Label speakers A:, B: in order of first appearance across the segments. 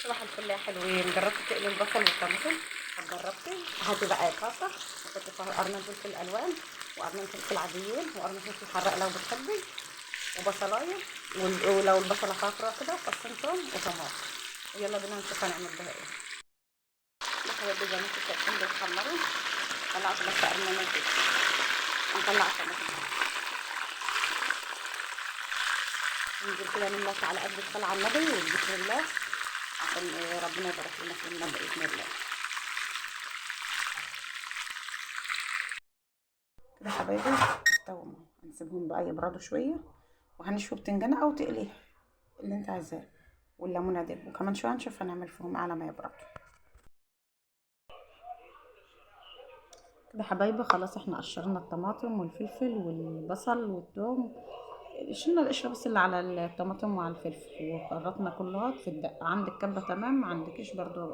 A: صباح الفل يا حلوين. جربت تقلي البصل والطماطم؟ طب جربتي؟ هاتي بقى طاسه وحطي فيها قرن فلفل الوان وقرن فلفل عاديين وقرن فلفل حراق لو بتحبي وبصلايه ولو البصله خضرا كده وفصين توم وطماطم. ويلا بينا نشوف هنعمل بها ايه. نحط زي ما انتوا شايفين بيتحمروا. طلعت بس قرن فلفل ونطلع الطماطم. ننزل كده نملك على قد الصلاة على النبي وبذكر الله عشان ربنا يبارك لنا في الماء بإذن الله. كده حبايبي استووا، هنسيبهم بقى يبردوا شوية وهنشوي بتنجانة أو تقليه اللي انت عايزاه والليمونة دي، وكمان شوية هنشوف هنعمل فيهم على ما يبردوا. كده حبايبي خلاص احنا قشرنا الطماطم والفلفل والبصل والثوم، شلنا القشرة بس اللي على الطماطم وعلى الفلفل وخرطنا كلها في الدقة. عندك كبة تمام، ما عندكيش برضو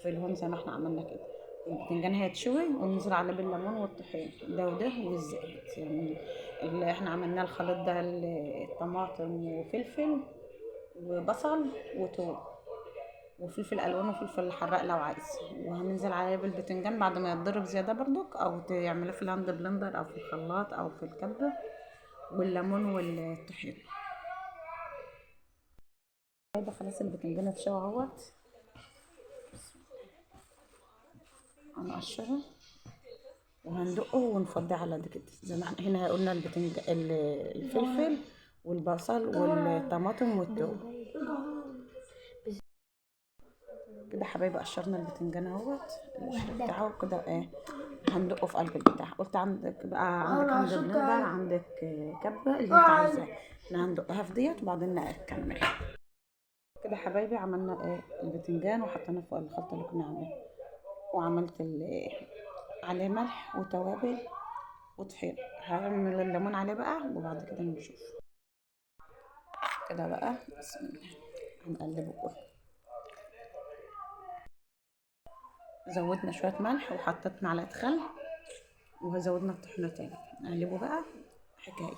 A: في الهون زي ما احنا عملنا كده. البتنجان هيتشوي وننزل عليه بالليمون والطحين ده وده والزيت، يعني اللي احنا عملناه الخليط ده الطماطم وفلفل وبصل وتوم وفلفل الوان وفلفل حراق لو عايز. وهننزل عليه بالبتنجان بعد ما يتضرب زياده برضك، او تعمليه في الهاند بلندر او في الخلاط او في الكبه، والليمون والطحين. طيب خلاص البتنجان اتشوى اهوت، هنقشره وهندقه ونفضيه على ده كده زي ما احنا هنا قلنا الفلفل والبصل والطماطم والثوم. كده حبايبي قشرنا البتنجان اهوت القشر بتاعه كده ايه، هندقه في قلب البتاع. قلت عندك بقى عندك هاند بلندر، عندك كبه اللي انت عايزاه. احنا هندقها في ديت وبعدين نكمل. كده حبايبي عملنا ايه البتنجان وحطيناه فوق الخلطه اللي كنا عاملينها، وعملت عليه ملح وتوابل وطحين. هعمل الليمون عليه بقى وبعد كده نشوف. كده بقى بسم الله هنقلبه كله. زودنا شويه ملح وحطيت معلقه خل وزودنا الطحينه تاني، نقلبه بقى حكايه.